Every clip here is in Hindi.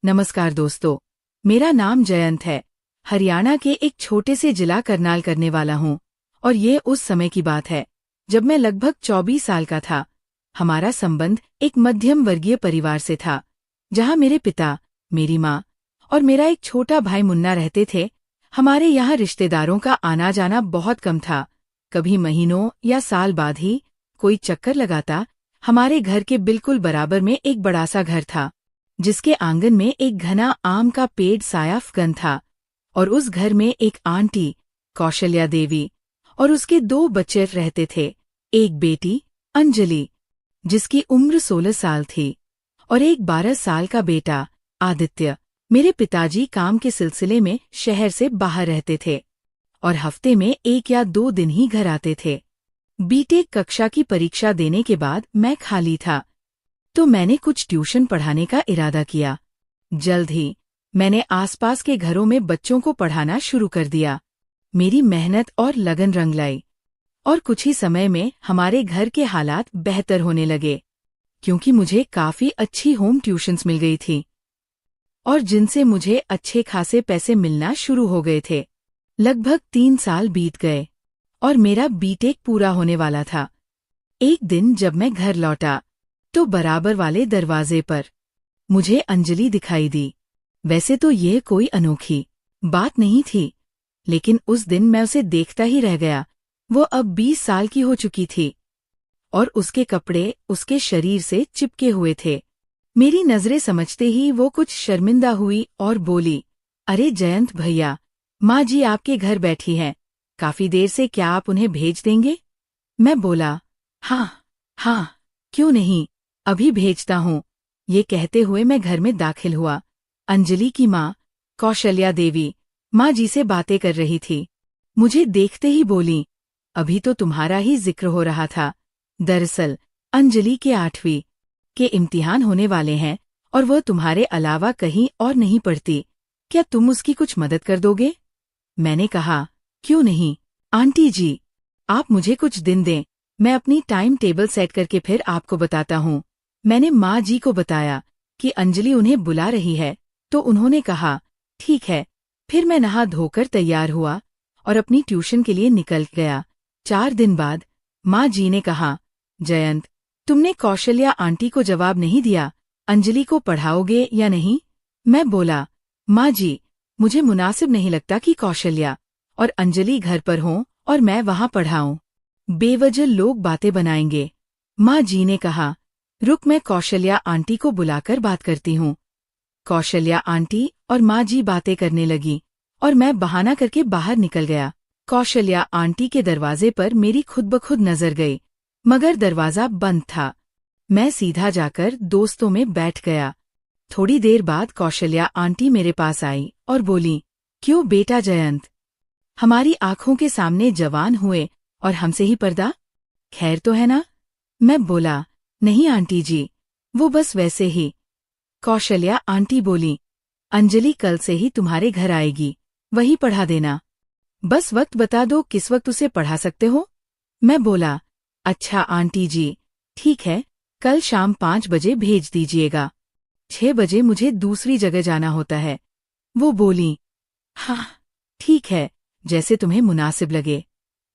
नमस्कार दोस्तों, मेरा नाम जयंत है। हरियाणा के एक छोटे से जिला करनाल करने वाला हूँ और ये उस समय की बात है जब मैं लगभग 24 साल का था। हमारा संबंध एक मध्यम वर्गीय परिवार से था, जहाँ मेरे पिता, मेरी माँ और मेरा एक छोटा भाई मुन्ना रहते थे। हमारे यहाँ रिश्तेदारों का आना जाना बहुत कम था। कभी महीनों या साल बाद ही कोई चक्कर लगाता। हमारे घर के बिल्कुल बराबर में एक बड़ा सा घर था, जिसके आंगन में एक घना आम का पेड़ सायाफगन था और उस घर में एक आंटी, कौशल्या देवी, और उसके 2 बच्चे रहते थे। एक बेटी, अंजलि, जिसकी उम्र 16 साल थी, और एक 12 साल का बेटा, आदित्य। मेरे पिताजी काम के सिलसिले में शहर से बाहर रहते थे और हफ्ते में 1 या 2 दिन ही घर आते थे। बीटेक कक्षा की परीक्षा देने के बाद मैं खाली था, तो मैंने कुछ ट्यूशन पढ़ाने का इरादा किया। जल्द ही मैंने आसपास के घरों में बच्चों को पढ़ाना शुरू कर दिया। मेरी मेहनत और लगन रंग लाई और कुछ ही समय में हमारे घर के हालात बेहतर होने लगे, क्योंकि मुझे काफी अच्छी होम ट्यूशन्स मिल गई थी और जिनसे मुझे अच्छे खासे पैसे मिलना शुरू हो गए थे। लगभग 3 साल बीत गए और मेरा बीटेक पूरा होने वाला था। एक दिन जब मैं घर लौटा तो बराबर वाले दरवाजे पर मुझे अंजलि दिखाई दी। वैसे तो ये कोई अनोखी बात नहीं थी, लेकिन उस दिन मैं उसे देखता ही रह गया। वो अब 20 साल की हो चुकी थी और उसके कपड़े उसके शरीर से चिपके हुए थे। मेरी नजरें समझते ही वो कुछ शर्मिंदा हुई और बोली, अरे जयंत भैया, माँ जी आपके घर बैठी हैं, काफी देर से, क्या आप उन्हें भेज देंगे? मैं बोला, हाँ, क्यों नहीं, अभी भेजता हूँ। ये कहते हुए मैं घर में दाखिल हुआ। अंजलि की माँ, कौशल्या देवी, माँ जी से बातें कर रही थी। मुझे देखते ही बोली, अभी तो तुम्हारा ही जिक्र हो रहा था। दरअसल अंजलि के 8वीं के इम्तिहान होने वाले हैं और वह तुम्हारे अलावा कहीं और नहीं पढ़ती। क्या तुम उसकी कुछ मदद कर दोगे? मैंने कहा, क्यों नहीं आंटी जी, आप मुझे कुछ दिन दें, मैं अपनी टाइम टेबल सेट करके फिर आपको बताता हूँ। मैंने माँ जी को बताया कि अंजलि उन्हें बुला रही है, तो उन्होंने कहा, ठीक है। फिर मैं नहा धोकर तैयार हुआ और अपनी ट्यूशन के लिए निकल गया। 4 दिन बाद माँ जी ने कहा, जयंत, तुमने कौशल्या आंटी को जवाब नहीं दिया, अंजलि को पढ़ाओगे या नहीं? मैं बोला, माँ जी, मुझे मुनासिब नहीं लगता कि कौशल्या और अंजलि घर पर हों और मैं वहाँ पढ़ाऊँ। बेवजह लोग बातें बनाएंगे। माँ जी ने कहा, रुक, मैं कौशल्या आंटी को बुलाकर बात करती हूँ। कौशल्या आंटी और माँ जी बातें करने लगी और मैं बहाना करके बाहर निकल गया। कौशल्या आंटी के दरवाजे पर मेरी खुद ब खुद नजर गई, मगर दरवाजा बंद था। मैं सीधा जाकर दोस्तों में बैठ गया। थोड़ी देर बाद कौशल्या आंटी मेरे पास आई और बोली, क्यों बेटा जयंत, हमारी आंखों के सामने जवान हुए और हमसे ही पर्दा? खैर तो है ना? मैं बोला, नहीं आंटी जी, वो बस वैसे ही। कौशल्या आंटी बोली, अंजलि कल से ही तुम्हारे घर आएगी, वही पढ़ा देना। बस वक्त बता दो किस वक्त उसे पढ़ा सकते हो। मैं बोला, अच्छा आंटी जी, ठीक है, कल शाम 5 बजे भेज दीजिएगा। 6 बजे मुझे दूसरी जगह जाना होता है। वो बोली, हाँ ठीक है, जैसे तुम्हें मुनासिब लगे।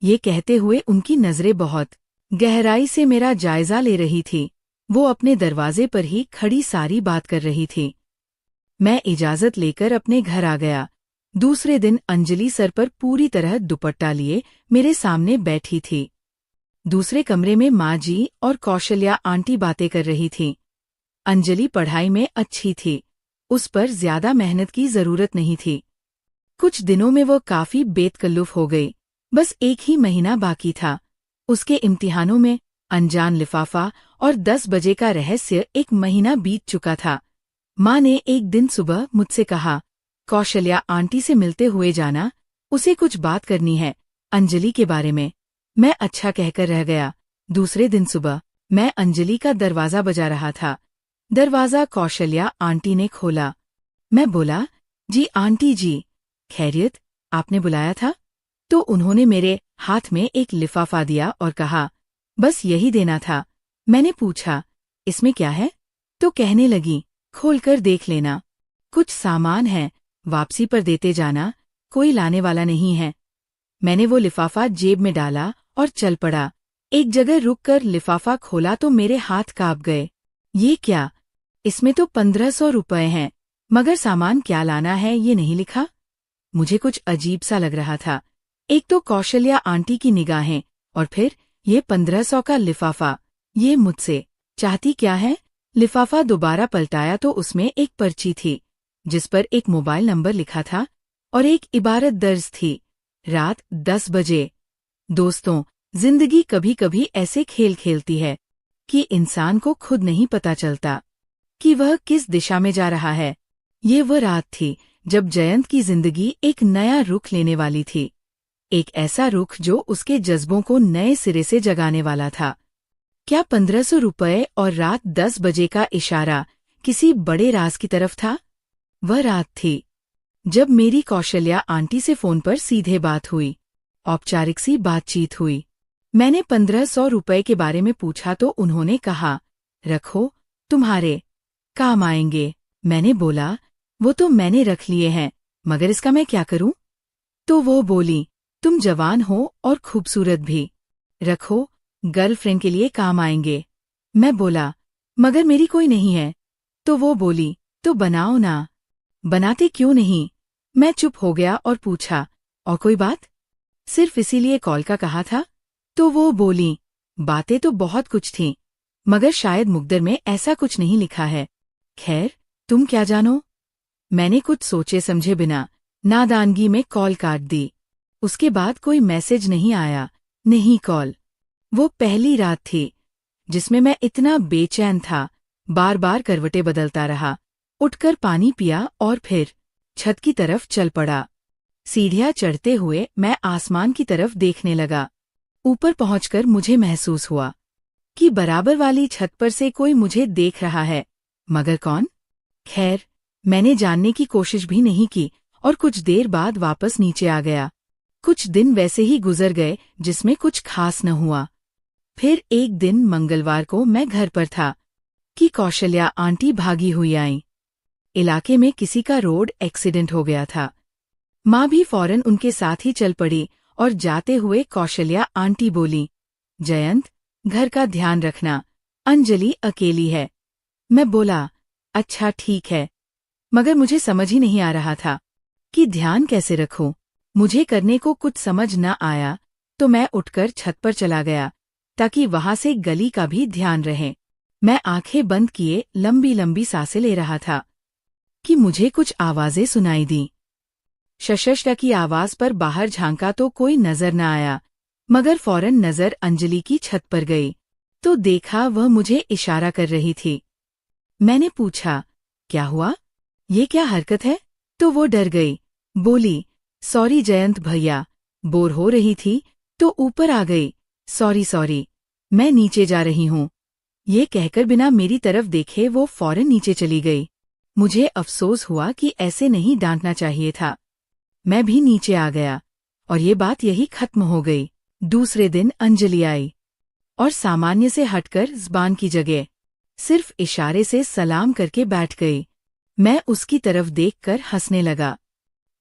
ये कहते हुए उनकी नजरें बहुत गहराई से मेरा जायजा ले रही थी। वो अपने दरवाजे पर ही खड़ी सारी बात कर रही थी। मैं इजाजत लेकर अपने घर आ गया। दूसरे दिन अंजलि सर पर पूरी तरह दुपट्टा लिए मेरे सामने बैठी थी। दूसरे कमरे में माँ जी और कौशल्या आंटी बातें कर रही थीं। अंजलि पढ़ाई में अच्छी थी, उस पर ज्यादा मेहनत की जरूरत नहीं थी। कुछ दिनों में वो काफी बेतकल्लुफ हो गई। बस 1 ही महीना बाकी था। उसके इम्तिहानों में अनजान लिफाफा और 10 बजे का रहस्य 1 महीना बीत चुका था। माँ ने एक दिन सुबह मुझसे कहा, कौशल्या आंटी से मिलते हुए जाना, उसे कुछ बात करनी है अंजलि के बारे में। मैं अच्छा कहकर रह गया। दूसरे दिन सुबह मैं अंजलि का दरवाजा बजा रहा था। दरवाजा कौशल्या आंटी ने खोला। मैं बोला, जी आंटी जी, खैरियत, आपने बुलाया था? तो उन्होंने मेरे हाथ में एक लिफाफा दिया और कहा, बस यही देना था। मैंने पूछा, इसमें क्या है? तो कहने लगी, खोलकर देख लेना। कुछ सामान है, वापसी पर देते जाना, कोई लाने वाला नहीं है। मैंने वो लिफाफा जेब में डाला और चल पड़ा। एक जगह रुककर लिफाफा खोला तो मेरे हाथ कांप गए। ये क्या? इसमें तो 1500 रुपए हैं, मगर सामान क्या लाना है ये नहीं लिखा। मुझे कुछ अजीब सा लग रहा था। एक तो कौशल्या आंटी की निगाहें, और फिर ये 1500 का लिफाफा। ये मुझसे चाहती क्या है? लिफाफा दोबारा पलटाया तो उसमें एक पर्ची थी, जिस पर एक मोबाइल नंबर लिखा था और एक इबारत दर्ज थी, रात 10 बजे। दोस्तों, जिंदगी कभी कभी ऐसे खेल खेलती है कि इंसान को खुद नहीं पता चलता कि वह किस दिशा में जा रहा है। ये वह रात थी जब जयंत की जिंदगी एक नया रुख लेने वाली थी, एक ऐसा रुख जो उसके जज्बों को नए सिरे से जगाने वाला था। क्या 1500 रुपए और रात 10 बजे का इशारा किसी बड़े राज की तरफ था? वह रात थी जब मेरी कौशल्या आंटी से फोन पर सीधे बात हुई, औपचारिक सी बातचीत हुई। मैंने 1500 रुपए के बारे में पूछा तो उन्होंने कहा, रखो, तुम्हारे काम आएंगे। मैंने बोला, वो तो मैंने रख लिए हैं, मगर इसका मैं क्या करूं? तो वो बोली, तुम जवान हो और खूबसूरत भी, रखो, गर्लफ्रेंड के लिए काम आएंगे। मैं बोला, मगर मेरी कोई नहीं है। तो वो बोली, तो बनाओ ना। बनाते क्यों नहीं? मैं चुप हो गया और पूछा, और कोई बात? सिर्फ इसीलिए कॉल का कहा था? तो वो बोली, बातें तो बहुत कुछ थीं, मगर शायद मुकद्दर में ऐसा कुछ नहीं लिखा है। खैर, तुम क्या जानो? मैंने कुछ सोचे समझे बिना नादानगी में कॉल काट दी। उसके बाद कोई मैसेज नहीं आया, नहीं कॉल। वो पहली रात थी जिसमें मैं इतना बेचैन था, बार बार करवटें बदलता रहा, उठकर पानी पिया और फिर छत की तरफ चल पड़ा। सीढ़ियां चढ़ते हुए मैं आसमान की तरफ देखने लगा। ऊपर पहुंचकर मुझे महसूस हुआ कि बराबर वाली छत पर से कोई मुझे देख रहा है, मगर कौन? खैर, मैंने जानने की कोशिश भी नहीं की और कुछ देर बाद वापस नीचे आ गया। कुछ दिन वैसे ही गुजर गए जिसमें कुछ खास न हुआ। फिर एक दिन मंगलवार को मैं घर पर था कि कौशल्या आंटी भागी हुई आईं। इलाके में किसी का रोड एक्सीडेंट हो गया था। माँ भी फौरन उनके साथ ही चल पड़ी और जाते हुए कौशल्या आंटी बोली, जयंत, घर का ध्यान रखना, अंजलि अकेली है। मैं बोला, अच्छा ठीक है, मगर मुझे समझ ही नहीं आ रहा था कि ध्यान कैसे रखूं। मुझे करने को कुछ समझ न आया तो मैं उठकर छत पर चला गया ताकि वहां से गली का भी ध्यान रहे। मैं आंखें बंद किए लंबी लंबी सांसें ले रहा था कि मुझे कुछ आवाजें सुनाई दी। शशष्ट की आवाज पर बाहर झांका तो कोई नजर न आया, मगर फौरन नजर अंजलि की छत पर गई तो देखा वह मुझे इशारा कर रही थी। मैंने पूछा, क्या हुआ? ये क्या हरकत है? तो वो डर गई, बोली, सॉरी जयंत भैया, बोर हो रही थी तो ऊपर आ गई, सॉरी सॉरी, मैं नीचे जा रही हूँ। ये कहकर बिना मेरी तरफ देखे वो फौरन नीचे चली गई। मुझे अफसोस हुआ कि ऐसे नहीं डांटना चाहिए था। मैं भी नीचे आ गया और ये बात यही खत्म हो गई। दूसरे दिन अंजलि आई और सामान्य से हटकर ज़बान की जगह सिर्फ इशारे से सलाम करके बैठ गई। मैं उसकी तरफ देखकर हंसने लगा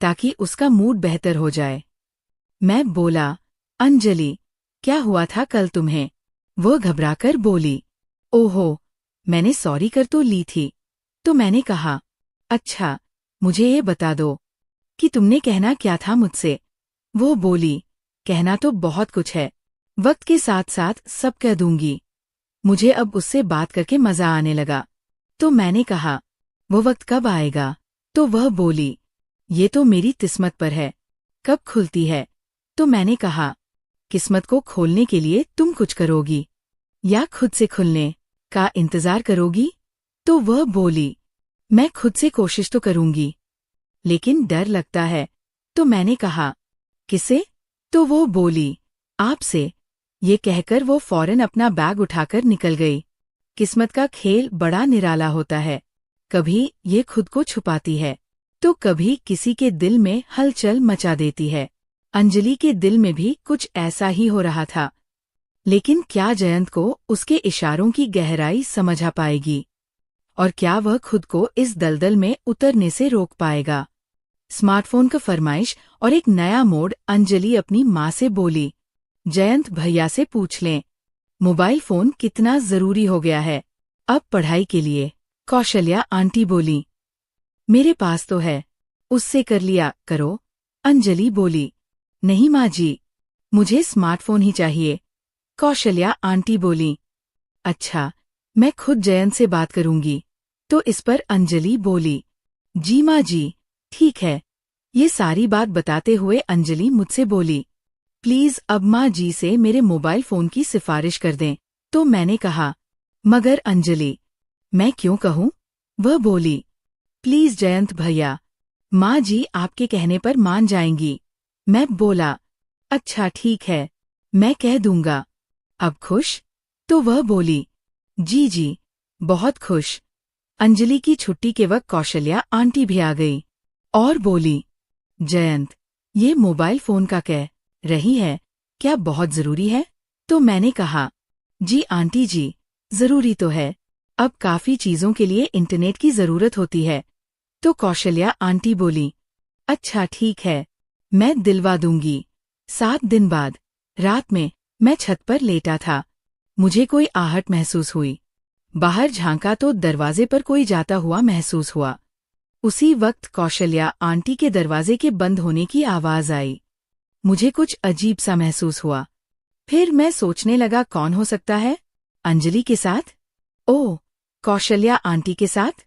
ताकि उसका मूड बेहतर हो जाए। मैं बोला, अंजलि, क्या हुआ था कल तुम्हें? वो घबराकर बोली, ओहो, मैंने सॉरी कर तो ली थी। तो मैंने कहा, अच्छा, मुझे ये बता दो कि तुमने कहना क्या था मुझसे? वो बोली, कहना तो बहुत कुछ है, वक्त के साथ साथ सब कह दूंगी। मुझे अब उससे बात करके मजा आने लगा। तो मैंने कहा, वो वक्त कब आएगा? तो वह बोली, ये तो मेरी किस्मत पर है, कब खुलती है। तो मैंने कहा, किस्मत को खोलने के लिए तुम कुछ करोगी या खुद से खुलने का इंतजार करोगी? तो वह बोली, मैं खुद से कोशिश तो करूंगी, लेकिन डर लगता है। तो मैंने कहा, किसे? तो वो बोली, आपसे। ये कहकर वो फौरन अपना बैग उठाकर निकल गई। किस्मत का खेल बड़ा निराला होता है, कभी ये खुद को छुपाती है तो कभी किसी के दिल में हलचल मचा देती है। अंजलि के दिल में भी कुछ ऐसा ही हो रहा था, लेकिन क्या जयंत को उसके इशारों की गहराई समझ आ पाएगी? और क्या वह खुद को इस दलदल में उतरने से रोक पाएगा। स्मार्टफोन का फरमाइश और एक नया मोड। अंजलि अपनी माँ से बोली, जयंत भैया से पूछ लें, मोबाइल फोन कितना जरूरी हो गया है अब पढ़ाई के लिए। कौशल्या आंटी बोली, मेरे पास तो है, उससे कर लिया करो। अंजलि बोली, नहीं माँ जी, मुझे स्मार्टफोन ही चाहिए। कौशल्या आंटी बोली, अच्छा, मैं खुद जयंत से बात करूंगी। तो इस पर अंजलि बोली, जी माँ जी, ठीक है। ये सारी बात बताते हुए अंजलि मुझसे बोली, प्लीज अब माँ जी से मेरे मोबाइल फोन की सिफारिश कर दें। तो मैंने कहा, मगर अंजलि, मैं क्यों कहूँ? वह बोली, प्लीज जयंत भैया, माँ जी आपके कहने पर मान जाएंगी। मैं बोला, अच्छा ठीक है, मैं कह दूंगा। अब खुश? तो वह बोली, जी, बहुत खुश। अंजलि की छुट्टी के वक्त कौशल्या आंटी भी आ गई और बोली, जयंत, ये मोबाइल फोन का कह रही है, क्या बहुत जरूरी है? तो मैंने कहा, जी आंटी जी, जरूरी तो है, अब काफी चीजों के लिए इंटरनेट की जरूरत होती है। तो कौशल्या आंटी बोली, अच्छा ठीक है, मैं दिलवा दूंगी। 7 दिन बाद रात में मैं छत पर लेटा था। मुझे कोई आहट महसूस हुई। बाहर झांका तो दरवाजे पर कोई जाता हुआ महसूस हुआ। उसी वक्त कौशल्या आंटी के दरवाजे के बंद होने की आवाज आई। मुझे कुछ अजीब सा महसूस हुआ। फिर मैं सोचने लगा, कौन हो सकता है? अंजलि के साथ? ओह, कौशल्या आंटी के साथ?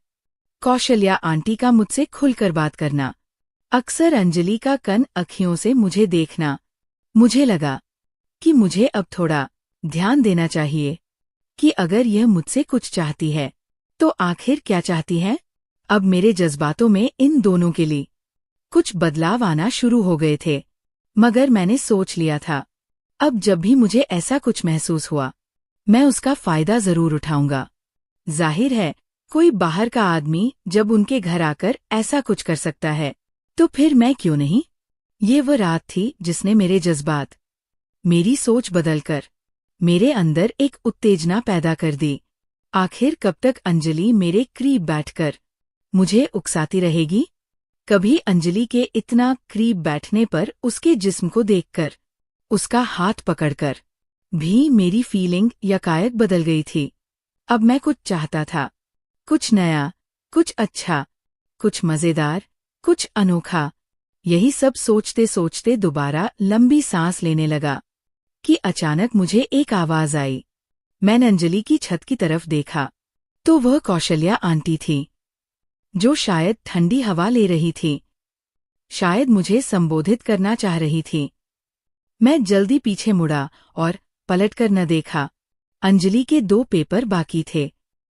कौशल्या आंटी का मुझसे खुलकर बात करना, अक्सर अंजलि का कन अखियों से मुझे देखना। मुझे लगा कि मुझे अब थोड़ा ध्यान देना चाहिए कि अगर यह मुझसे कुछ चाहती है तो आखिर क्या चाहती है। अब मेरे जज्बातों में इन दोनों के लिए कुछ बदलाव आना शुरू हो गए थे, मगर मैंने सोच लिया था, अब जब भी मुझे ऐसा कुछ महसूस हुआ, मैं उसका फायदा जरूर उठाऊंगा। जाहिर है, कोई बाहर का आदमी जब उनके घर आकर ऐसा कुछ कर सकता है, तो फिर मैं क्यों नहीं? ये वह रात थी जिसने मेरे जज्बात, मेरी सोच बदलकर मेरे अंदर एक उत्तेजना पैदा कर दी। आखिर कब तक अंजलि मेरे करीब बैठकर मुझे उकसाती रहेगी? कभी अंजलि के इतना करीब बैठने पर उसके जिस्म को देखकर, उसका हाथ पकड़कर भी मेरी फीलिंग यकायक बदल गई थी। अब मैं कुछ चाहता था, कुछ नया, कुछ अच्छा, कुछ मजेदार, कुछ अनोखा। यही सब सोचते सोचते दोबारा लंबी सांस लेने लगा कि अचानक मुझे एक आवाज आई। मैंने अंजलि की छत की तरफ देखा तो वह कौशल्या आंटी थी, जो शायद ठंडी हवा ले रही थी, शायद मुझे संबोधित करना चाह रही थी। मैं जल्दी पीछे मुड़ा और पलटकर न देखा। अंजलि के 2 पेपर बाकी थे।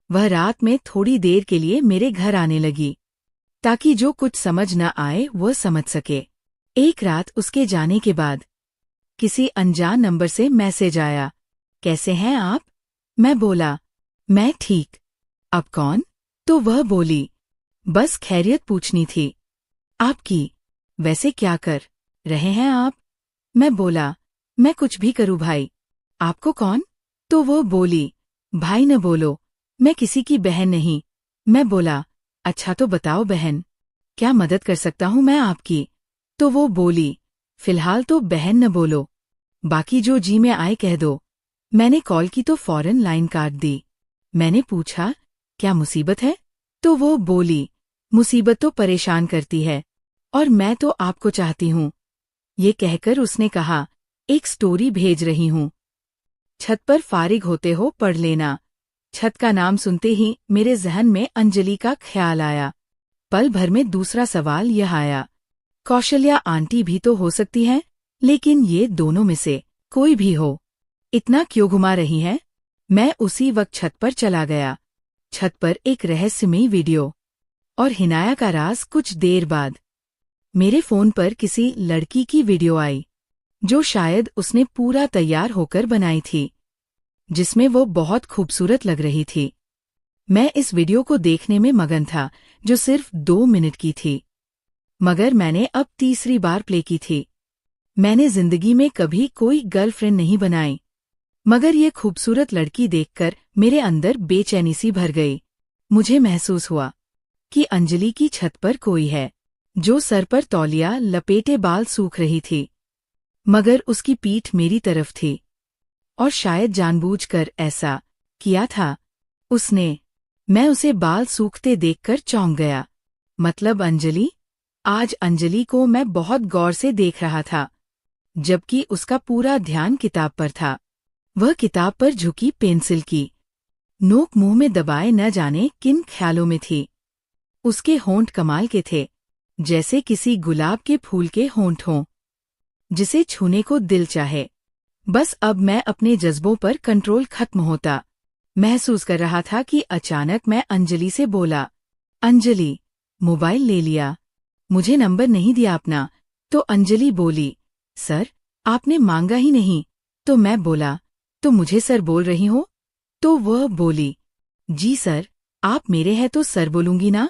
वह रात में थोड़ी देर के लिए मेरे घर आने लगी ताकि जो कुछ समझ न आए वह समझ सके। एक रात उसके जाने के बाद किसी अनजान नंबर से मैसेज आया, कैसे हैं आप? मैं बोला, मैं ठीक। अब कौन? तो वह बोली, बस खैरियत पूछनी थी आपकी। वैसे क्या कर रहे हैं आप? मैं बोला, मैं कुछ भी करूँ भाई। आपको कौन? तो वो बोली, भाई न बोलो, मैं किसी की बहन नहीं। मैं बोला, अच्छा तो बताओ बहन, क्या मदद कर सकता हूँ मैं आपकी? तो वो बोली, फिलहाल तो बहन न बोलो, बाकी जो जी में आए कह दो। मैंने कॉल की तो फौरन लाइन काट दी। मैंने पूछा, क्या मुसीबत है? तो वो बोली, मुसीबत तो परेशान करती है और मैं तो आपको चाहती हूँ। ये कहकर उसने कहा, एक स्टोरी भेज रही हूँ, छत पर फारिग होते हो पढ़ लेना। छत का नाम सुनते ही मेरे जहन में अंजलि का ख्याल आया। पल भर में दूसरा सवाल यह आया, कौशल्या आंटी भी तो हो सकती है, लेकिन ये दोनों में से कोई भी हो, इतना क्यों घुमा रही है? मैं उसी वक्त छत पर चला गया। छत पर एक रहस्यमयी वीडियो और हिनाया का राज। कुछ देर बाद मेरे फोन पर किसी लड़की की वीडियो आई, जो शायद उसने पूरा तैयार होकर बनाई थी, जिसमें वो बहुत खूबसूरत लग रही थी। मैं इस वीडियो को देखने में मगन था, जो सिर्फ 2 मिनट की थी, मगर मैंने अब तीसरी बार प्ले की थी। मैंने जिंदगी में कभी कोई गर्लफ्रेंड नहीं बनाई, मगर ये खूबसूरत लड़की देखकर मेरे अंदर बेचैनी सी भर गई। मुझे महसूस हुआ कि अंजलि की छत पर कोई है, जो सर पर तौलिया लपेटे बाल सूख रही थी, मगर उसकी पीठ मेरी तरफ थी और शायद जानबूझकर ऐसा किया था उसने। मैं उसे बाल सूखते देखकर चौंक गया। मतलब अंजलि? आज अंजलि को मैं बहुत गौर से देख रहा था, जबकि उसका पूरा ध्यान किताब पर था। वह किताब पर झुकी पेंसिल की नोक मुंह में दबाए न जाने किन ख्यालों में थी। उसके होंठ कमाल के थे, जैसे किसी गुलाब के फूल के होंठ हों, जिसे छूने को दिल चाहे। बस अब मैं अपने जज्बों पर कंट्रोल खत्म होता महसूस कर रहा था कि अचानक मैं अंजलि से बोला, अंजलि, मोबाइल ले लिया? मुझे नंबर नहीं दिया अपना। तो अंजलि बोली, सर, आपने मांगा ही नहीं। तो मैं बोला, तो मुझे सर बोल रही हो? तो वह बोली, जी सर, आप मेरे हैं तो सर बोलूंगी ना।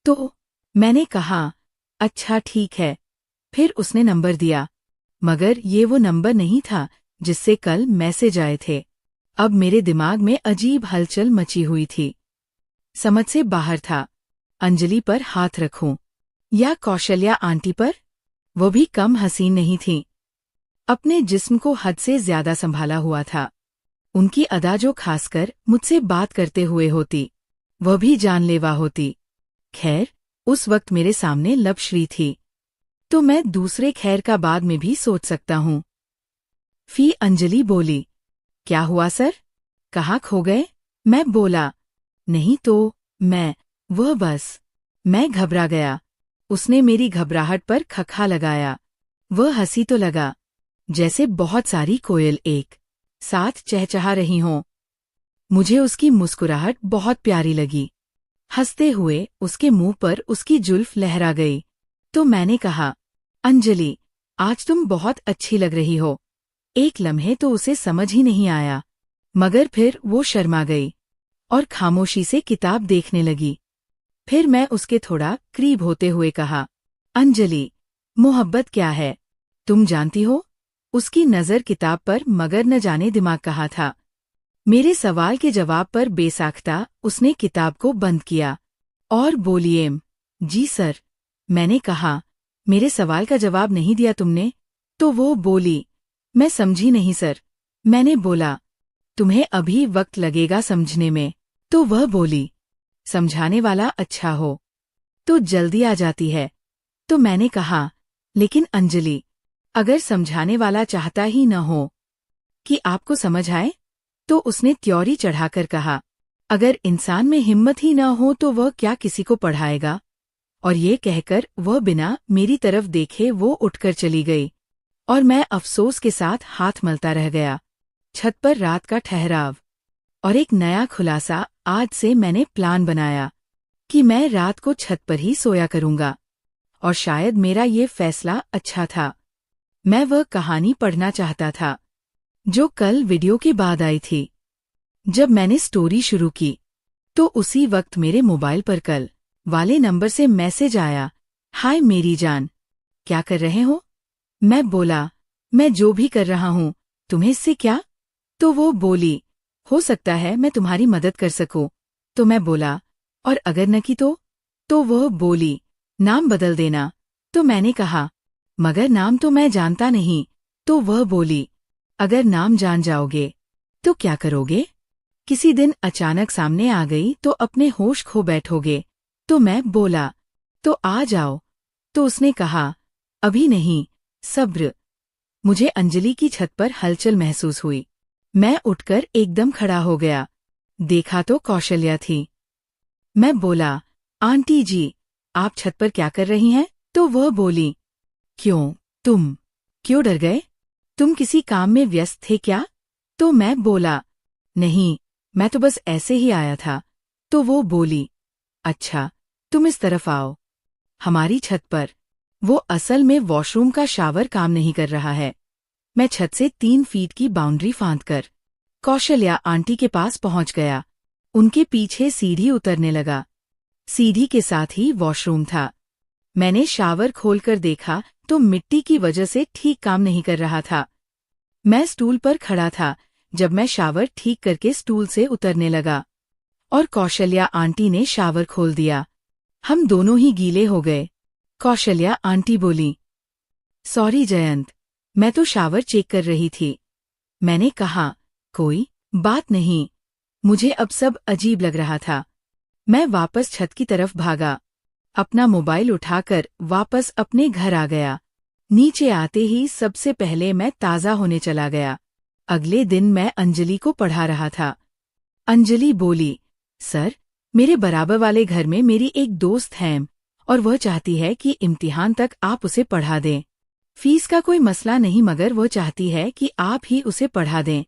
तो मैंने कहा, अच्छा ठीक है। फिर उसने नंबर दिया, मगर ये वो नंबर नहीं था जिससे कल मैसेज आए थे। अब मेरे दिमाग में अजीब हलचल मची हुई थी। समझ से बाहर था, अंजलि पर हाथ रखूं या कौशल्या आंटी पर? वो भी कम हसीन नहीं थी। अपने जिस्म को हद से ज्यादा संभाला हुआ था। उनकी अदा जो खासकर मुझसे बात करते हुए होती, वह भी जानलेवा होती। खैर, उस वक्त मेरे सामने लबश्री थी, तो मैं दूसरे खैर का बाद में भी सोच सकता हूँ। फी अंजलि बोली, क्या हुआ सर? कहाँ खो गए? मैं बोला, नहीं तो वह बस। मैं घबरा गया। उसने मेरी घबराहट पर खखा लगाया। वह हंसी तो लगा, जैसे बहुत सारी कोयल एक साथ चहचहा रही हों। मुझे उसकी मुस्कुराहट बहुत प्यारी लगी। हंसते हुए उसके मुंह पर उसकी जुल्फ लहरा गई। तो मैंने कहा, अंजलि, आज तुम बहुत अच्छी लग रही हो। एक लम्हे तो उसे समझ ही नहीं आया, मगर फिर वो शर्मा गई और खामोशी से किताब देखने लगी। फिर मैं उसके थोड़ा करीब होते हुए कहा, अंजलि, मोहब्बत क्या है तुम जानती हो? उसकी नज़र किताब पर मगर न जाने दिमाग कहाँ था। मेरे सवाल के जवाब पर बेसाख्ता उसने किताब को बंद किया और बोलिए, जी सर। मैंने कहा, मेरे सवाल का जवाब नहीं दिया तुमने? तो वो बोली, मैं समझी नहीं सर। मैंने बोला, तुम्हें अभी वक्त लगेगा समझने में। तो वह बोली, समझाने वाला अच्छा हो तो जल्दी आ जाती है। तो मैंने कहा, लेकिन अंजलि, अगर समझाने वाला चाहता ही न हो कि आपको समझ आए? तो उसने त्योरी चढ़ाकर कहा, अगर इंसान में हिम्मत ही न हो तो वह क्या किसी को पढ़ाएगा? और ये कहकर वह बिना मेरी तरफ देखे वो उठकर चली गई और मैं अफसोस के साथ हाथ मलता रह गया। छत पर रात का ठहराव और एक नया खुलासा। आज से मैंने प्लान बनाया कि मैं रात को छत पर ही सोया करूंगा, और शायद मेरा ये फैसला अच्छा था। मैं वह कहानी पढ़ना चाहता था जो कल वीडियो के बाद आई थी। जब मैंने स्टोरी शुरू की तो उसी वक्त मेरे मोबाइल पर कल वाले नंबर से मैसेज आया, हाय मेरी जान, क्या कर रहे हो? मैं बोला, मैं जो भी कर रहा हूँ, तुम्हें इससे क्या? तो वो बोली, हो सकता है मैं तुम्हारी मदद कर सकूं। तो मैं बोला, और अगर न की तो? तो वह बोली, नाम बदल देना। तो मैंने कहा, मगर नाम तो मैं जानता नहीं। तो वह बोली, अगर नाम जान जाओगे तो क्या करोगे? किसी दिन अचानक सामने आ गई तो अपने होश खो बैठोगे। तो मैं बोला, तो आ जाओ। तो उसने कहा, अभी नहीं, सब्र। मुझे अंजलि की छत पर हलचल महसूस हुई। मैं उठकर एकदम खड़ा हो गया। देखा तो कौशल्या थी। मैं बोला, आंटी जी, आप छत पर क्या कर रही हैं? तो वह बोली, क्यों, तुम क्यों डर गए? तुम किसी काम में व्यस्त थे क्या? तो मैं बोला, नहीं, मैं तो बस ऐसे ही आया था। तो वो बोली, अच्छा, तुम इस तरफ आओ। हमारी छत पर वो असल में वॉशरूम का शावर काम नहीं कर रहा है। मैं छत से 3 फीट की बाउंड्री फांदकर कौशल्या आंटी के पास पहुंच गया। उनके पीछे सीढ़ी उतरने लगा। सीढ़ी के साथ ही वॉशरूम था। मैंने शावर खोलकर देखा तो मिट्टी की वजह से ठीक काम नहीं कर रहा था। मैं स्टूल पर खड़ा था जब मैं शावर ठीक करके स्टूल से उतरने लगा और कौशल्या आंटी ने शावर खोल दिया। हम दोनों ही गीले हो गए। कौशल्या आंटी बोली, सॉरी जयंत, मैं तो शावर चेक कर रही थी। मैंने कहा, कोई बात नहीं। मुझे अब सब अजीब लग रहा था। मैं वापस छत की तरफ भागा। अपना मोबाइल उठाकर वापस अपने घर आ गया। नीचे आते ही सबसे पहले मैं ताज़ा होने चला गया। अगले दिन मैं अंजलि को पढ़ा रहा था। अंजलि बोली, सर, मेरे बराबर वाले घर में मेरी एक दोस्त है और वह चाहती है कि इम्तिहान तक आप उसे पढ़ा दें। फीस का कोई मसला नहीं, मगर वो चाहती है कि आप ही उसे पढ़ा दें।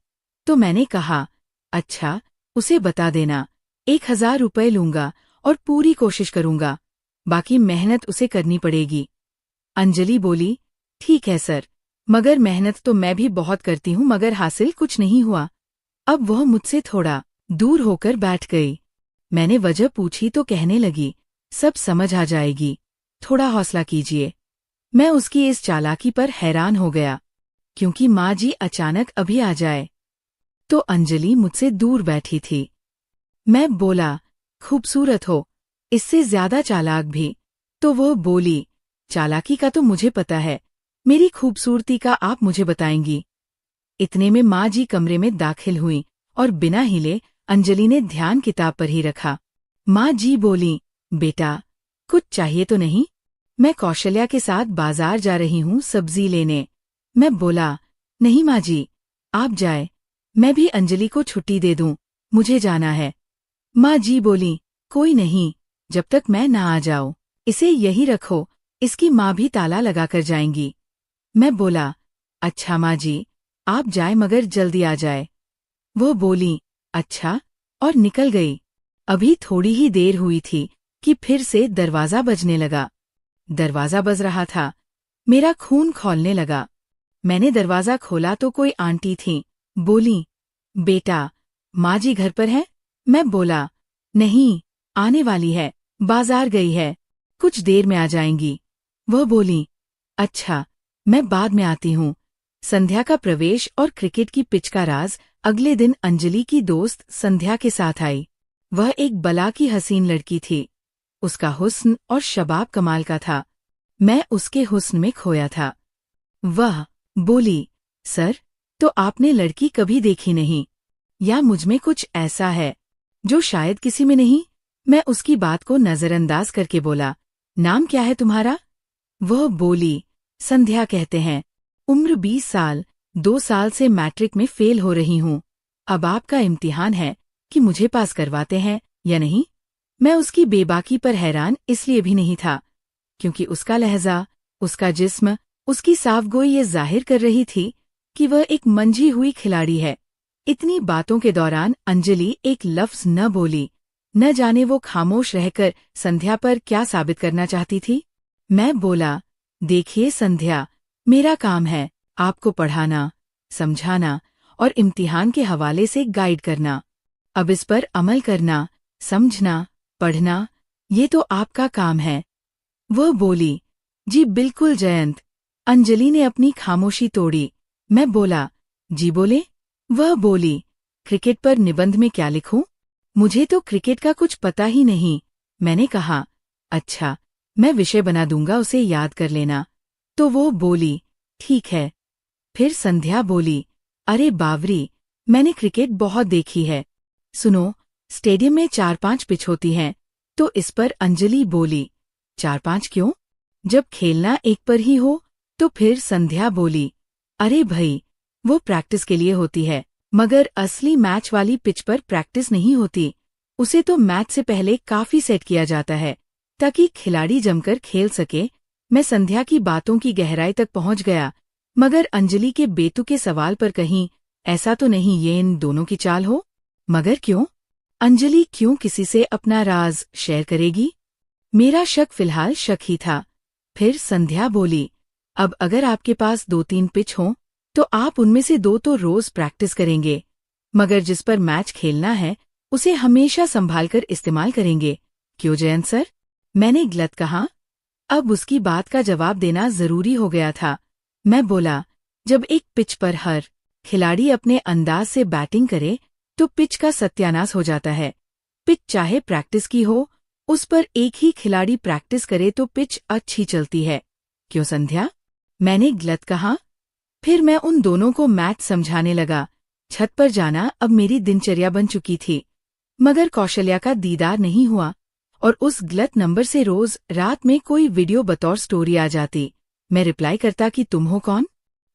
तो मैंने कहा, अच्छा, उसे बता देना, 1000 रुपये लूंगा और पूरी कोशिश करूंगा। बाकी मेहनत उसे करनी पड़ेगी। अंजलि बोली, ठीक है सर, मगर मेहनत तो मैं भी बहुत करती हूँ, मगर हासिल कुछ नहीं हुआ। अब वह मुझसे थोड़ा दूर होकर बैठ गई। मैंने वजह पूछी तो कहने लगी, सब समझ आ जाएगी, थोड़ा हौसला कीजिए। मैं उसकी इस चालाकी पर हैरान हो गया, क्योंकि माँ जी अचानक अभी आ जाए। तो अंजलि मुझसे दूर बैठी थी। मैं बोला, खूबसूरत हो, इससे ज्यादा चालाक भी। तो वो बोली, चालाकी का तो मुझे पता है, मेरी खूबसूरती का आप मुझे बताएंगी। इतने में माँ जी कमरे में दाखिल हुई और बिना हिले अंजलि ने ध्यान किताब पर ही रखा। माँ जी बोली, बेटा, कुछ चाहिए तो नहीं? मैं कौशल्या के साथ बाजार जा रही हूँ सब्जी लेने। मैं बोला, नहीं माँ जी, आप जाए, मैं भी अंजलि को छुट्टी दे दूं, मुझे जाना है। माँ जी बोली, कोई नहीं, जब तक मैं ना आ जाऊं, इसे यही रखो, इसकी माँ भी ताला लगाकर जाएंगी। मैं बोला, अच्छा माँ जी, आप जाए मगर जल्दी आ जाए। वो बोली, अच्छा, और निकल गई। अभी थोड़ी ही देर हुई थी कि फिर से दरवाज़ा बजने लगा। दरवाज़ा बज रहा था। मेरा खून खौलने लगा। मैंने दरवाज़ा खोला तो कोई आंटी थीं। बोली, बेटा, माँ जी घर पर है? मैं बोला, नहीं, आने वाली है, बाजार गई है, कुछ देर में आ जाएंगी। वह बोली, अच्छा, मैं बाद में आती हूँ। संध्या का प्रवेश और क्रिकेट की पिच का राज अगले दिन अंजलि की दोस्त संध्या के साथ आई। वह एक बला की हसीन लड़की थी। उसका हुस्न और शबाब कमाल का था। मैं उसके हुस्न में खोया था। वह बोली, सर, तो आपने लड़की कभी देखी नहीं, या मुझमें कुछ ऐसा है जो शायद किसी में नहीं? मैं उसकी बात को नजरअंदाज करके बोला, नाम क्या है तुम्हारा? वह बोली, संध्या कहते हैं, उम्र 20 साल, 2 साल से मैट्रिक में फेल हो रही हूँ। अब आपका इम्तिहान है कि मुझे पास करवाते हैं या नहीं? मैं उसकी बेबाकी पर हैरान इसलिए भी नहीं था, क्योंकि उसका लहजा, उसका जिस्म, उसकी साफगोई ये जाहिर कर रही थी कि वह एक मंझी हुई खिलाड़ी है। इतनी बातों के दौरान अंजलि एक लफ्ज न बोली। न जाने वो खामोश रहकर संध्या पर क्या साबित करना चाहती थी। मैं बोला, देखिए संध्या, मेरा काम है आपको पढ़ाना, समझाना और इम्तिहान के हवाले से गाइड करना। अब इस पर अमल करना, समझना, पढ़ना, ये तो आपका काम है। वह बोली, जी बिल्कुल जयंत। अंजलि ने अपनी खामोशी तोड़ी। मैं बोला, जी बोले? वह बोली, क्रिकेट पर निबंध में क्या लिखूं? मुझे तो क्रिकेट का कुछ पता ही नहीं। मैंने कहा, अच्छा, मैं विषय बना दूंगा, उसे याद कर लेना। तो वो बोली, ठीक है। फिर संध्या बोली, अरे बावरी, मैंने क्रिकेट बहुत देखी है। सुनो, स्टेडियम में 4-5 पिच होती हैं। तो इस पर अंजलि बोली, 4-5 क्यों? जब खेलना एक पर ही हो? तो फिर संध्या बोली, अरे भई, वो प्रैक्टिस के लिए होती है, मगर असली मैच वाली पिच पर प्रैक्टिस नहीं होती। उसे तो मैच से पहले काफी सेट किया जाता है ताकि खिलाड़ी जमकर खेल सके। मैं संध्या की बातों की गहराई तक पहुंच गया, मगर अंजलि के बेतुके सवाल पर कहीं ऐसा तो नहीं ये इन दोनों की चाल हो? मगर क्यों? अंजलि क्यों किसी से अपना राज शेयर करेगी? मेरा शक फिलहाल शक ही था। फिर संध्या बोली, अब अगर आपके पास 2-3 पिच हों तो आप उनमें से 2 तो रोज प्रैक्टिस करेंगे, मगर जिस पर मैच खेलना है उसे हमेशा संभाल कर इस्तेमाल करेंगे। क्यों जयंत सर? मैंने गलत कहा? अब उसकी बात का जवाब देना जरूरी हो गया था। मैं बोला, जब एक पिच पर हर खिलाड़ी अपने अंदाज से बैटिंग करे तो पिच का सत्यानाश हो जाता है। पिच चाहे प्रैक्टिस की हो, उस पर एक ही खिलाड़ी प्रैक्टिस करे तो पिच अच्छी चलती है, क्यों संध्या? मैंने गलत कहा। फिर मैं उन दोनों को मैच समझाने लगा। छत पर जाना अब मेरी दिनचर्या बन चुकी थी, मगर कौशल्या का दीदार नहीं हुआ और उस गलत नंबर से रोज रात में कोई वीडियो बतौर स्टोरी आ जाती। मैं रिप्लाई करता कि तुम हो कौन,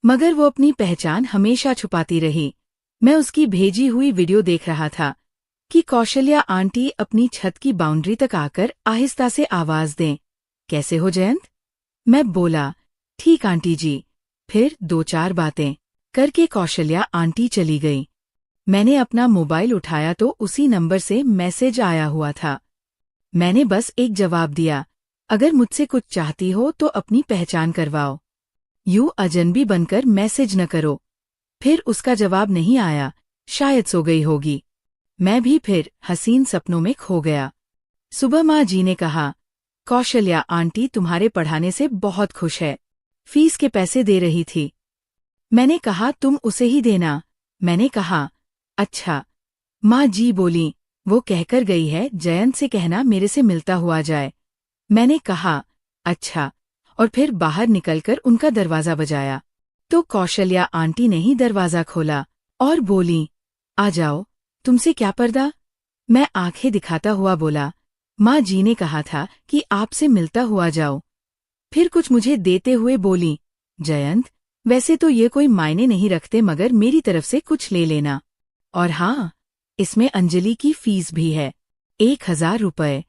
मगर वो अपनी पहचान हमेशा छुपाती रही। मैं उसकी भेजी हुई वीडियो देख रहा था कि कौशल्या आंटी अपनी छत की बाउंड्री तक आकर आहिस्ता से आवाज दें, कैसे हो जयंत? मैं बोला, ठीक आंटी जी। फिर 2-4 बातें करके कौशल्या आंटी चली गई। मैंने अपना मोबाइल उठाया तो उसी नंबर से मैसेज आया हुआ था। मैंने बस एक जवाब दिया, अगर मुझसे कुछ चाहती हो तो अपनी पहचान करवाओ, यूं अजनबी बनकर मैसेज न करो। फिर उसका जवाब नहीं आया, शायद सो गई होगी। मैं भी फिर हसीन सपनों में खो गया। सुबह माँ जी ने कहा, कौशल्या आंटी तुम्हारे पढ़ाने से बहुत खुश है, फीस के पैसे दे रही थी। मैंने कहा तुम उसे ही देना। मैंने कहा, अच्छा। माँ जी बोली, वो कहकर गई है जयंत से कहना मेरे से मिलता हुआ जाए। मैंने कहा, अच्छा, और फिर बाहर निकलकर उनका दरवाजा बजाया तो कौशल्या आंटी ने ही दरवाजा खोला और बोली, आ जाओ, तुमसे क्या पर्दा? मैं आंखें दिखाता हुआ बोला, माँ जी ने कहा था कि आपसे मिलता हुआ जाओ। फिर कुछ मुझे देते हुए बोली, जयंत, वैसे तो ये कोई मायने नहीं रखते मगर मेरी तरफ से कुछ ले लेना। और हाँ, इसमें अंजलि की फीस भी है, 1000 रुपए।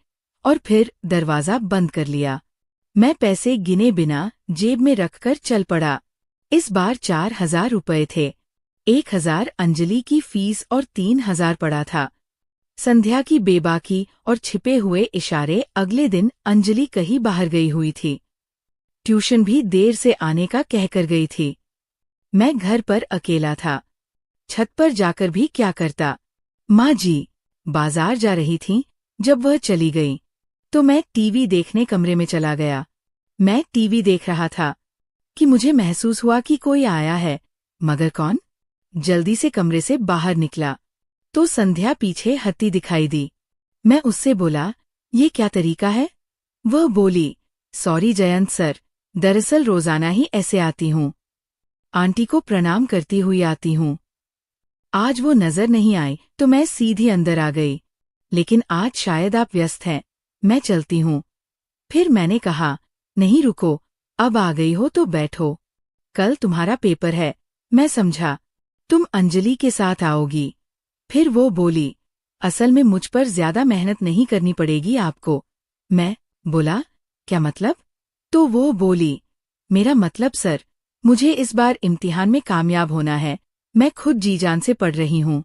और फिर दरवाजा बंद कर लिया। मैं पैसे गिने बिना जेब में रखकर चल पड़ा। इस बार 4000 रुपए थे। 1000 अंजलि की फीस और 3000 पड़ा था। संध्या की बेबाकी और छिपे हुए इशारे अगले दिन अंजलि कहीं बाहर गई हुई थी। ट्यूशन भी देर से आने का कहकर गई थी। मैं घर पर अकेला था। छत पर जाकर भी क्या करता? माँ जी बाजार जा रही थीं, जब वह चली गई तो मैं टीवी देखने कमरे में चला गया। मैं टीवी देख रहा था कि मुझे महसूस हुआ कि कोई आया है, मगर कौन? जल्दी से कमरे से बाहर निकला तो संध्या पीछे हत्ती दिखाई दी। मैं उससे बोला, ये क्या तरीका है? वह बोली, सॉरी जयंत सर, दरअसल रोजाना ही ऐसे आती हूँ। आंटी को प्रणाम करती हुई आती हूँ। आज वो नजर नहीं आई तो मैं सीधी अंदर आ गई, लेकिन आज शायद आप व्यस्त हैं, मैं चलती हूँ। फिर मैंने कहा, नहीं रुको, अब आ गई हो तो बैठो, कल तुम्हारा पेपर है। मैं समझा तुम अंजलि के साथ आओगी। फिर वो बोली, असल में मुझ पर ज्यादा मेहनत नहीं करनी पड़ेगी आपको। मैं बोला, क्या मतलब? तो वो बोली, मेरा मतलब सर, मुझे इस बार इम्तिहान में कामयाब होना है, मैं खुद जी जान से पढ़ रही हूँ।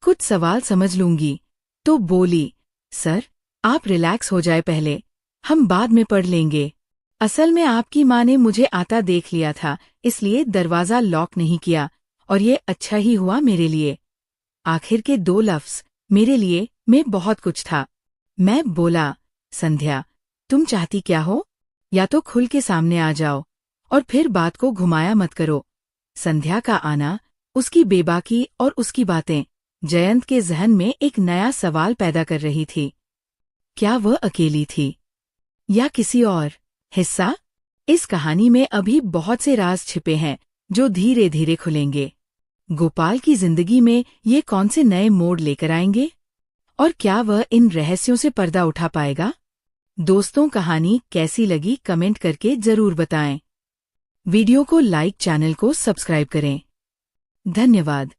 कुछ सवाल समझ लूंगी। तो बोली, सर आप रिलैक्स हो जाए पहले, हम बाद में पढ़ लेंगे। असल में आपकी माँ ने मुझे आता देख लिया था, इसलिए दरवाजा लॉक नहीं किया, और ये अच्छा ही हुआ मेरे लिए। आखिर के 2 लफ्ज मेरे लिए में बहुत कुछ था। मैं बोला, संध्या तुम चाहती क्या हो? या तो खुल के सामने आ जाओ और फिर बात को घुमाया मत करो। संध्या का आना, उसकी बेबाकी और उसकी बातें जयंत के जहन में एक नया सवाल पैदा कर रही थी। क्या वह अकेली थी या किसी और? हिस्सा? इस कहानी में अभी बहुत से राज छिपे हैं जो धीरे धीरे खुलेंगे। गोपाल की जिंदगी में ये कौन से नए मोड़ लेकर आएंगे? और क्या वह इन रहस्यों से पर्दा उठा पाएगा? दोस्तों, कहानी कैसी लगी कमेंट करके जरूर बताएं। वीडियो को लाइक, चैनल को सब्सक्राइब करें। धन्यवाद।